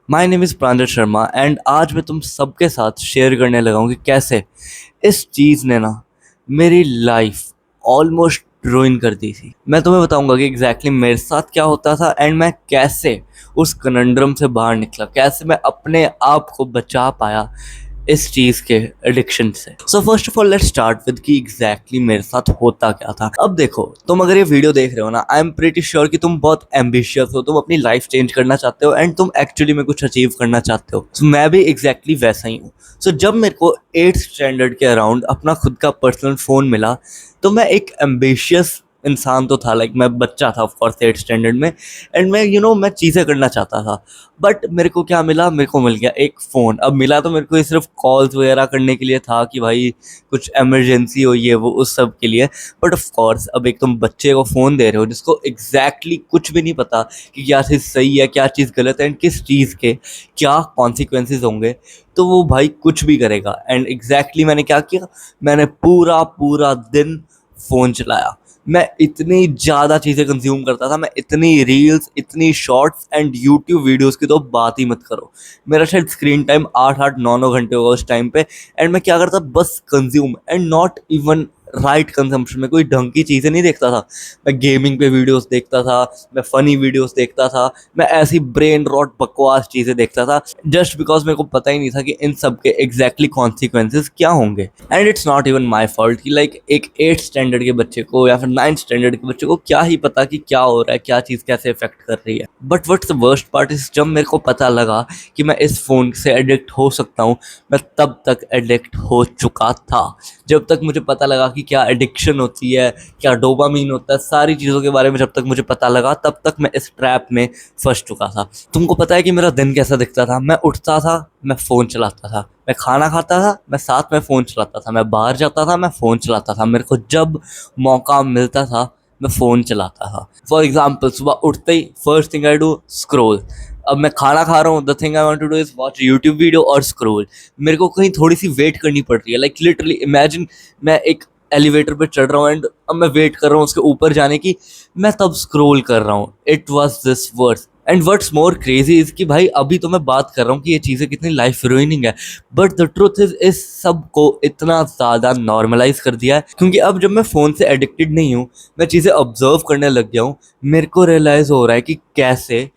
My name is Pranjal Sharma and आज मैं तुम सबके साथ शेयर करने लगा हूँ कि कैसे इस चीज़ ने ना मेरी लाइफ ऑलमोस्ट रुइन कर दी थी। मैं तुम्हें बताऊंगा कि एग्जैक्टली मेरे साथ क्या होता था एंड मैं कैसे उस कनंड्रम से बाहर निकला, कैसे मैं अपने आप को बचा पाया इस चीज़ के एडिक्शन से। So first of all let's start with कि एग्जैक्टली मेरे साथ होता क्या था। अब देखो, तुम अगर ये वीडियो देख रहे हो ना, आई एम प्रीटी श्योर कि तुम बहुत एम्बिशियस हो, तुम अपनी लाइफ चेंज करना चाहते हो एंड तुम एक्चुअली में कुछ अचीव करना चाहते हो। मैं भी एग्जैक्टली वैसा ही हूँ। सो जब मेरे को 8th स्टैंडर्ड के अराउंड अपना खुद का पर्सनल फ़ोन मिला तो मैं एक एम्बिशियस इंसान तो था, लाइक मैं बच्चा था ऑफकोर्स 8th स्टैंडर्ड में, एंड मैं मैं चीज़ें करना चाहता था। बट मेरे को क्या मिला? मेरे को मिल गया एक फ़ोन। अब मिला तो मेरे को ये सिर्फ कॉल्स वगैरह करने के लिए था कि भाई कुछ इमरजेंसी हो, ये वो उस सब के लिए। बट ऑफ कोर्स अब एक तुम बच्चे को फ़ोन दे रहे हो जिसको एग्जैक्टली कुछ भी नहीं पता कि क्या चीज़ सही है, क्या चीज़ गलत है एंड किस चीज़ के क्या कॉन्सिक्वेंसेज होंगे, तो वो भाई कुछ भी करेगा। एंड एग्जैक्टली मैंने क्या किया? मैंने पूरा पूरा दिन फ़ोन चलाया। मैं इतनी ज़्यादा चीज़ें कंज्यूम करता था, मैं इतनी रील्स, इतनी शॉर्ट्स एंड यूट्यूब वीडियोस की तो बात ही मत करो। मेरा शायद स्क्रीन टाइम 8-8 9-9 घंटे होगा उस टाइम पे। एंड मैं क्या करता? बस consume and not even right consumption में कोई ढंग की चीज़ें नहीं देखता था। मैं गेमिंग पे वीडियोस देखता था, मैं फ़नी वीडियोस देखता था, मैं ऐसी ब्रेन रॉट बकवास चीज़ें देखता था जस्ट बिकॉज मेरे को पता ही नहीं था कि इन सब के एग्जैक्टली कॉन्सिक्वेंसेज क्या होंगे। And it's not even my fault कि लाइक एक 8th स्टैंडर्ड के बच्चे को या फिर 9th स्टैंडर्ड के बच्चे को क्या ही पता कि क्या हो रहा है, क्या चीज़ कैसे इफेक्ट कर रही है। But what's the worst part is, जब मेरे को पता लगा कि मैं इस फ़ोन से एडिक्ट हो सकता हूँ, मैं तब तक एडिक्ट हो चुका था। जब तक मुझे पता लगा कि क्या एडिक्शन होती है, क्या डोपामीन होता है, सारी चीज़ों के बारे में जब तक मुझे पता लगा, तब तक मैं इस ट्रैप में फंस चुका था। तुमको पता है कि मेरा दिन कैसा दिखता था? मैं उठता था, मैं फ़ोन चलाता था, मैं खाना खाता था, मैं साथ में फ़ोन चलाता था, मैं बाहर जाता था, मैं फ़ोन चलाता था, मेरे को जब मौका मिलता था मैं फ़ोन चलाता था। फॉर एग्जाम्पल, सुबह उठते ही first thing I do, scroll. अब मैं खाना खा रहा हूँ, the thing I want to do is watch YouTube video और स्क्रोल। मेरे को कहीं थोड़ी सी वेट करनी पड़ रही है, लाइक लिटरली इमेजिन मैं एक एलिवेटर पे चढ़ रहा हूँ एंड अब मैं वेट कर रहा हूँ उसके ऊपर जाने की, मैं तब स्क्रोल कर रहा हूँ। It was this worse. And what's more crazy is कि भाई अभी तो मैं बात कर रहा हूँ कि ये चीज़ें कितनी लाइफ रूइनिंग है, बट द ट्रुथ इज इस सब को इतना ज़्यादा नॉर्मलाइज कर दिया है क्योंकि अब जब मैं फ़ोन से एडिक्टेड नहीं हूँ, मैं चीज़ें ऑब्जर्व करने लग गया हूँ, मेरे को रियलाइज़ हो रहा है कि कैसे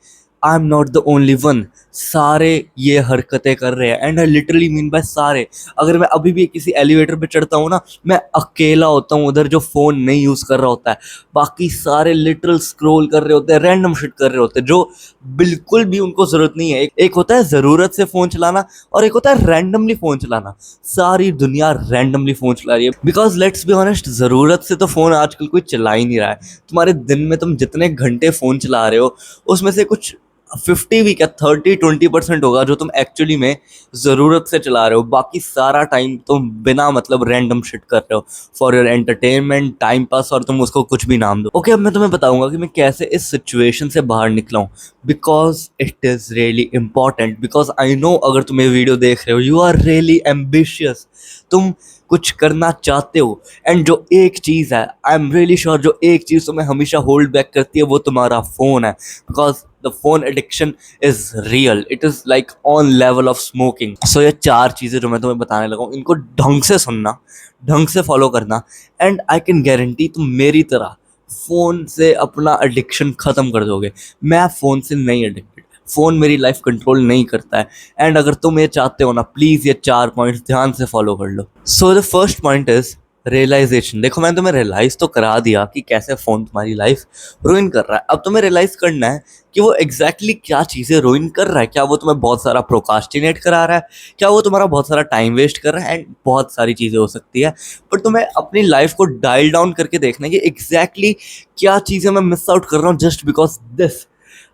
I am not the only one. सारे ये हरकतें कर रहे हैं and I literally mean by सारे। अगर मैं अभी भी किसी एलिवेटर पे चढ़ता हूँ ना, मैं अकेला होता हूँ उधर जो फ़ोन नहीं यूज़ कर रहा होता है, बाकी सारे लिटरल स्क्रॉल कर रहे होते हैं, रैंडम शिट कर रहे होते हैं जो बिल्कुल भी उनको ज़रूरत नहीं है। एक होता है ज़रूरत से फ़ोन चलाना और एक होता है रैंडमली फ़ोन चलाना। सारी दुनिया रैंडमली फ़ोन चला रही है बिकॉज लेट्स बी ऑनेस्ट, ज़रूरत से तो फ़ोन आजकल कोई चला ही नहीं रहा है। तुम्हारे दिन में तुम जितने घंटे फ़ोन चला रहे हो उसमें से कुछ 50 भी क्या 30-20% होगा जो तुम एक्चुअली में ज़रूरत से चला रहे हो, बाकी सारा टाइम तुम बिना मतलब रैंडम शिट कर रहे हो for your entertainment, time pass, और तुम उसको कुछ भी नाम दो। ओके, अब मैं तुम्हें बताऊंगा कि मैं कैसे इस सिचुएशन से बाहर निकला हूँ because it is really important. Because I know अगर तुम ये वीडियो देख रहे हो, यू आर रियली एम्बिशियस, तुम कुछ करना चाहते हो एंड जो एक चीज़ है, आई एम रियली श्योर, जो एक चीज़ तुम्हें हमेशा होल्ड बैक करती है वो तुम्हारा फ़ोन है। Because the phone addiction is real, it is like on level of smoking. So ये 4 चीज़ें जो मैं तुम्हें बताने लगा हूँ, इनको ढंग से सुनना, ढंग से फॉलो करना एंड आई कैन गारंटी तुम मेरी तरह फ़ोन से अपना एडिक्शन ख़त्म कर दोगे। मैं फ़ोन से नहीं एडिक्टेड, फ़ोन मेरी लाइफ कंट्रोल नहीं करता है। एंड अगर तुम ये चाहते हो ना, प्लीज़ ये 4 पॉइंट्स ध्यान से फॉलो कर लो। So the first point is realisation. देखो, मैंने तुम्हें रियलाइज़ तो करा दिया कि कैसे फ़ोन तुम्हारी लाइफ रूइन कर रहा है। अब तुम्हें रियलाइज़ करना है कि वो एग्जैक्टली क्या चीज़ें रूइन कर रहा है। क्या वो तुम्हें बहुत सारा प्रोकास्टिनेट करा रहा है, क्या वो तुम्हारा बहुत सारा टाइम वेस्ट कर रहा है, एंड बहुत सारी चीज़ें हो सकती है। पर तुम्हें अपनी लाइफ को डायल डाउन करके देखना है कि एग्जैक्टली क्या चीज़ें मैं मिस आउट कर रहा हूँ just because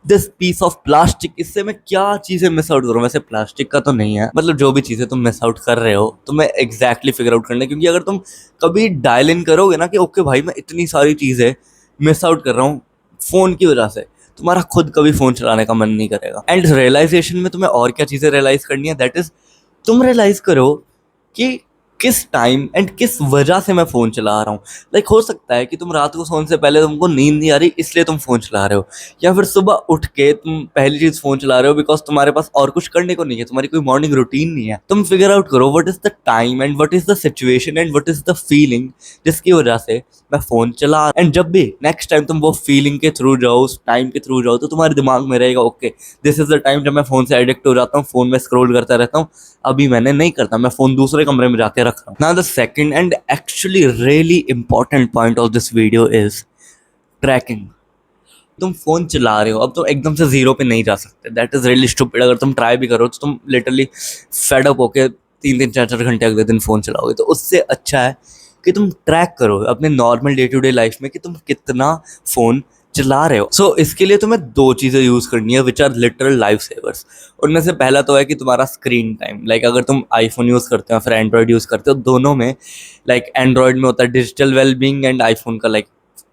this piece of plastic. इससे मैं क्या चीज़ें मिस आउट कर रहा हूँ। वैसे प्लास्टिक का तो नहीं है, मतलब जो भी चीज़ें तुम मिस आउट कर रहे हो तुम्हें एग्जैक्टली फिगर आउट करना है। क्योंकि अगर तुम कभी डायल इन करोगे ना कि ओके भाई मैं इतनी सारी चीज़ें मिस आउट कर रहा हूँ फ़ोन की वजह से, तुम्हारा खुद कभी फ़ोन चलाने का मन नहीं करेगा। एंड रियलाइजेशन में तुम्हें और क्या चीज़ें रियलाइज़ करनी है, दैट इज़ तुम रियलाइज़ करो कि किस टाइम एंड किस वजह से मैं फ़ोन चला रहा हूँ। लाइक हो सकता है कि तुम रात को सोने से पहले तुमको नींद नहीं आ रही इसलिए तुम फ़ोन चला रहे हो, या फिर सुबह उठ के तुम पहली चीज़ फ़ोन चला रहे हो बिकॉज तुम्हारे पास और कुछ करने को नहीं है, तुम्हारी कोई मॉर्निंग रूटीन नहीं है। तुम फिगर आउट करो what is the time and what is the situation and what is the feeling जिसकी वजह से मैं फ़ोन चला। एंड जब भी नेक्स्ट टाइम तुम वो फीलिंग के थ्रू जाओ, उस टाइम के थ्रू जाओ, तो तुम्हारे दिमाग में रहेगा okay this is the time जब मैं फ़ोन से एडिक्ट हो जाता हूँ, फ़ोन में स्क्रॉल करता रहता हूँ। अभी मैंने नहीं करता, मैं फ़ोन दूसरे कमरे में जाके रख रहा हूँ। Now the second and actually really important point of this video is tracking. तुम फोन चला रहे हो, अब तुम एकदम से जीरो पे नहीं जा सकते, दैट इज रियली स्टूपिड। अगर तुम ट्राई भी करो तो तुम लिटरली फेड अप होके 3-3 4-4 घंटे अगले दिन फोन चलाओगे। तो उससे अच्छा है कि तुम ट्रैक करो अपने normal day to day life में कि तुम कितना फोन चला रहे हो। सो इसके लिए तुम्हें दो चीज़ें यूज़ करनी है विच आर लिटरल लाइफ सेवर्स। उनमें से पहला तो है कि तुम्हारा स्क्रीन टाइम। लाइक अगर तुम आईफोन यूज़ करते हो फिर एंड्रॉयड यूज़ करते हो, दोनों में लाइक एंड्रॉयड में होता है डिजिटल वेलबींग एंड आईफोन का लाइक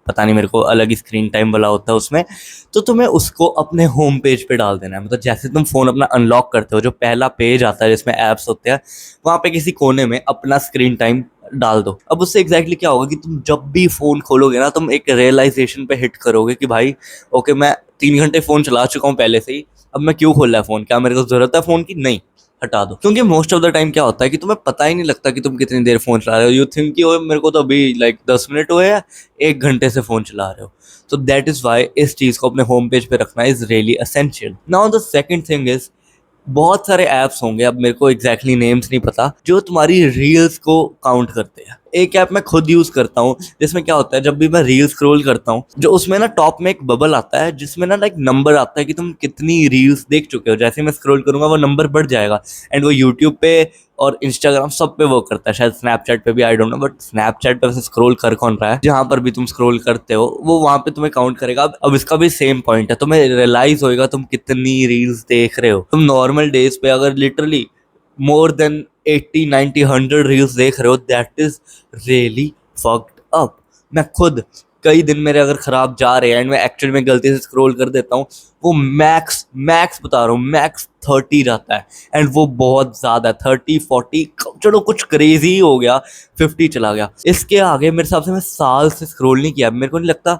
पता नहीं मेरे को अलग ही स्क्रीन टाइम वाला होता है उसमें। तो तुम्हें उसको अपने होम पेज पे डाल देना है। मतलब जैसे तुम फ़ोन अपना अनलॉक करते हो, जो पहला पेज आता है जिसमें ऐप्स होते हैं, वहाँ पे किसी कोने में अपना स्क्रीन टाइम डाल दो। अब उससे एग्जैक्टली क्या होगा कि तुम जब भी फ़ोन खोलोगे ना, तुम एक रियलाइजेशन पे हिट करोगे कि भाई ओके मैं 3 घंटे फ़ोन चला चुका हूँ पहले से ही, अब मैं क्यों खोल रहा है फ़ोन, क्या मेरे को ज़रूरत है फ़ोन की, नहीं हटा दो। क्योंकि मोस्ट ऑफ द टाइम क्या होता है कि तुम्हें पता ही नहीं लगता कि तुम कितनी देर फोन चला रहे हो। यू थिंक कि ओ मेरे को तो अभी लाइक 10 मिनट हुए हैं, 1 घंटे से फोन चला रहे हो। तो दैट इज वाई इस चीज को अपने होम पेज पे रखना is really essential. Now the second thing is बहुत सारे ऐप्स होंगे, अब मेरे को एग्जैक्टली नेम्स नहीं पता, जो तुम्हारी रील्स को काउंट करते हैं। एक ऐप मैं खुद यूज करता हूँ जिसमें क्या होता है जब भी मैं रील स्क्रॉल करता हूँ, जो उसमें ना टॉप में एक बबल आता है जिसमें ना लाइक नंबर आता है कि तुम कितनी रील्स देख चुके हो। जैसे मैं स्क्रॉल करूंगा वो नंबर बढ़ जाएगा एंड वो यूट्यूब पे और इंस्टाग्राम सब पे वर्क करता है, शायद स्नैपचैट पे भी, I don't know. But Snapchat पे वैसे स्क्रॉल कर कौन रहा है, जहां पर भी तुम स्क्रॉल करते हो वो वहां पे तुम्हें काउंट करेगा। अब इसका भी सेम पॉइंट है, तुम्हें रियलाइज होएगा तुम कितनी रील्स देख रहे हो। तुम नॉर्मल डेज पे अगर लिटरली मोर देन 80 90 100 रील्स देख रहे हो, that is really fucked up. मैं खुद कई दिन मेरे अगर खराब जा रहे हैं एंड मैं एक्चुअली में गलती से स्क्रॉल कर देता हूँ, वो मैक्स मैक्स बता रहा हूँ मैक्स 30 जाता है एंड वो बहुत ज़्यादा 30 40, चलो कुछ क्रेजी हो गया 50 चला गया। इसके आगे मेरे हिसाब से मैं साल से स्क्रॉल नहीं किया, मेरे को नहीं लगता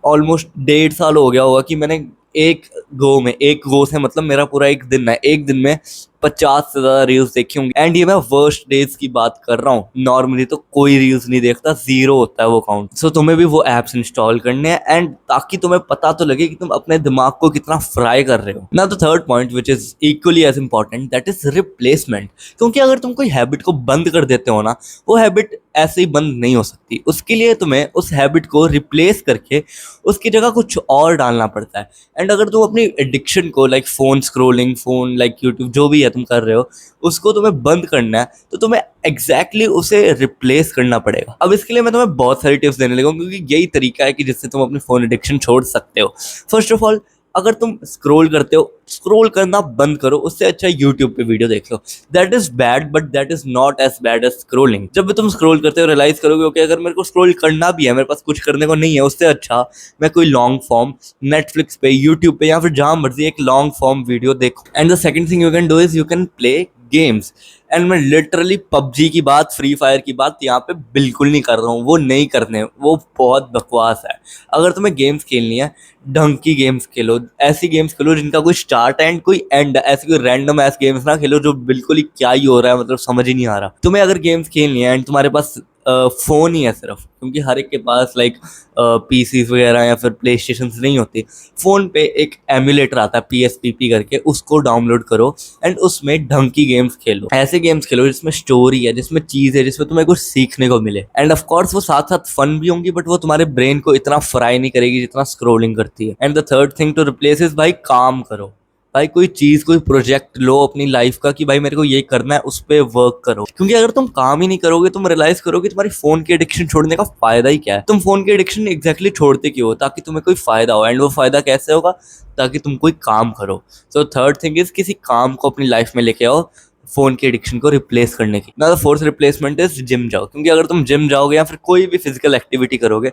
ऑलमोस्ट 1.5 साल हो गया होगा कि मैंने एक गो से मतलब मेरा पूरा एक दिन है, एक दिन में 50 से ज्यादा रील्स देखी होंगी। एंड ये मैं वर्स्ट डेज की बात कर रहा हूँ, नॉर्मली तो कोई रील्स नहीं देखता, जीरो होता है वो काउंट। सो तुम्हें भी वो एप्स इंस्टॉल करने हैं एंड ताकि तुम्हें पता तो लगे कि तुम अपने दिमाग को कितना फ्राई कर रहे हो। ना the third point which is equally as important, that is replacement. क्योंकि अगर तुम कोई हैबिट को बंद कर देते हो ना, वो हैबिट ऐसे ही बंद नहीं हो सकती। उसके लिए तुम्हें उस हैबिट को रिप्लेस करके उसकी जगह कुछ और डालना पड़ता है। एंड अगर तुम अपनी एडिक्शन को like phone scrolling, phone like YouTube जो भी है तुम कर रहे हो, उसको तुम्हें बंद करना है, तो तुम्हें एग्जैक्टली उसे रिप्लेस करना पड़ेगा। अब इसके लिए मैं तुम्हें बहुत सारी टिप्स देने लगा हूं, क्योंकि यही तरीका है कि जिससे तुम अपनी फोन एडिक्शन छोड़ सकते हो। फर्स्ट ऑफ ऑल, अगर तुम स्क्रोल करते हो, स्क्रोल करना बंद करो, उससे अच्छा यूट्यूब पे वीडियो देख लो। That is bad but that is not as bad as scrolling. जब भी तुम स्क्रोल करते हो रियलाइज करोगे ओके अगर मेरे को स्क्रोल करना भी है, मेरे पास कुछ करने को नहीं है, उससे अच्छा मैं कोई लॉन्ग फॉर्म नेटफ्लिक्स पे, यूट्यूब पे या फिर जहां मर्जी एक लॉन्ग फॉर्म वीडियो देखो। And the second thing you can do is you can play games. And मैं लिटरली पबजी की बात, फ्री फायर की बात यहाँ पे बिल्कुल नहीं कर रहा हूँ, वो नहीं करने, वो बहुत बकवास है। अगर तुम्हें गेम्स खेलनी है, ढंग की गेम्स खेलो, ऐसी गेम्स खेलो जिनका कोई स्टार्ट एंड कोई एंड, ऐसी कोई रैंडम ऐस गेम्स ना खेलो जो बिल्कुल ही क्या ही हो रहा है मतलब समझ ही नहीं आ रहा। तुम्हें अगर गेम्स खेलनी है एंड तुम्हारे पास फ़ोन ही है सिर्फ, क्योंकि हर एक के पास लाइक पीसीज वगैरह या फिर प्ले स्टेशन नहीं होती, फ़ोन पे एक एमुलेटर आता है PSPP करके, उसको डाउनलोड करो एंड उसमें ढंग की गेम्स खेलो। ऐसे गेम्स खेलो जिसमें स्टोरी है, जिसमें चीज़ है, जिसमें तुम्हें कुछ सीखने को मिले। एंड ऑफ कोर्स वो साथ साथ फन भी होंगी, बट वो तुम्हारे ब्रेन को इतना फ्राई नहीं करेगी जितना स्क्रोलिंग करती है। And the third thing to replace is भाई काम करो। भाई कोई चीज़, कोई प्रोजेक्ट लो अपनी लाइफ का कि भाई मेरे को ये करना है, उस पर वर्क करो। क्योंकि अगर तुम काम ही नहीं करोगे, तुम रियलाइज करोगे तुम्हारी फोन की एडिक्शन छोड़ने का फायदा ही क्या है। तुम फोन की एडिक्शन एग्जैक्टली छोड़ते क्यों हो? ताकि तुम्हें कोई फायदा हो। एंड वो फायदा कैसे होगा? ताकि तुम कोई काम करो। सो थर्ड थिंग इज किसी काम को अपनी लाइफ में लेके आओ फोन की एडिक्शन को रिप्लेस करने की। ना the fourth replacement is gym जाओ, क्योंकि अगर तुम जिम जाओगे या फिर कोई भी फिजिकल एक्टिविटी करोगे,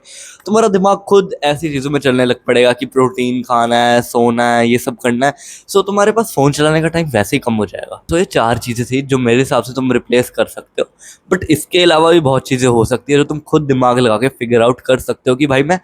तुम्हारा दिमाग खुद ऐसी चीजों में चलने लग पड़ेगा कि प्रोटीन खाना है, सोना है, ये सब करना है। सो तुम्हारे पास फोन चलाने का टाइम वैसे ही कम हो जाएगा। तो ये 4 चीजें थी जो मेरे हिसाब से तुम रिप्लेस कर सकते हो, बट इसके अलावा भी बहुत चीजें हो सकती है जो तुम खुद दिमाग लगा के फिगर आउट कर सकते हो कि भाई मैं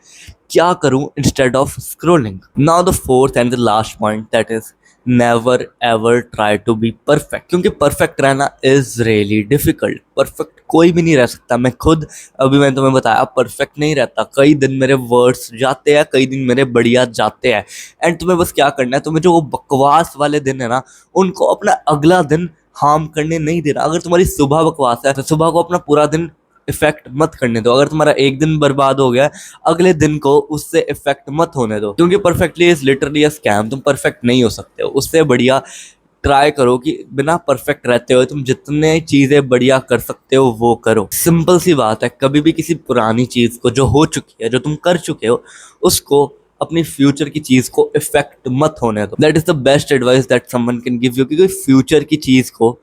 क्या करूं instead of scrolling. Now the fourth and the last point, that is never ever try to be perfect, क्योंकि परफेक्ट रहना इज रियली डिफिकल्ट। परफेक्ट कोई भी नहीं रह सकता। मैं खुद, अभी मैंने तुम्हें बताया, परफेक्ट नहीं रहता। कई दिन मेरे वर्ड्स जाते हैं, कई दिन मेरे बढ़िया जाते हैं। एंड तुम्हें बस क्या करना है, तुम्हें जो वो बकवास वाले दिन है ना, उनको अपना अगला दिन हार्म करने नहीं देना। अगर तुम्हारी सुबह बकवास है तो सुबह को अपना पूरा दिन इफेक्ट मत करने दो। अगर तुम्हारा एक दिन बर्बाद हो गया, अगले दिन को उससे इफेक्ट मत होने दो, क्योंकि perfectly is literally a scam. तुम परफेक्ट नहीं हो सकते हो। उससे बढ़िया ट्राई करो कि बिना परफेक्ट रहते हुए तुम जितने चीजें बढ़िया कर सकते हो वो करो। सिंपल सी बात है, कभी भी किसी पुरानी चीज को जो हो चुकी है, जो तुम कर चुके हो, उसको अपनी फ्यूचर की चीज को इफेक्ट मत होने दो। That is the best advice that someone can give you, क्योंकि फ्यूचर की चीज को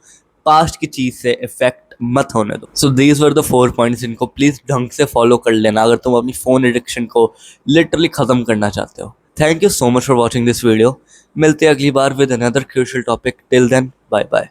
पास्ट की चीज से इफेक्ट मत होने दो। So these were the 4 points, इनको प्लीज ढंग से फॉलो कर लेना अगर तुम अपनी फोन एडिक्शन को लिटरली खत्म करना चाहते हो। Thank you so much for watching this video. मिलते हैं अगली बार with another crucial topic. Till then, bye bye.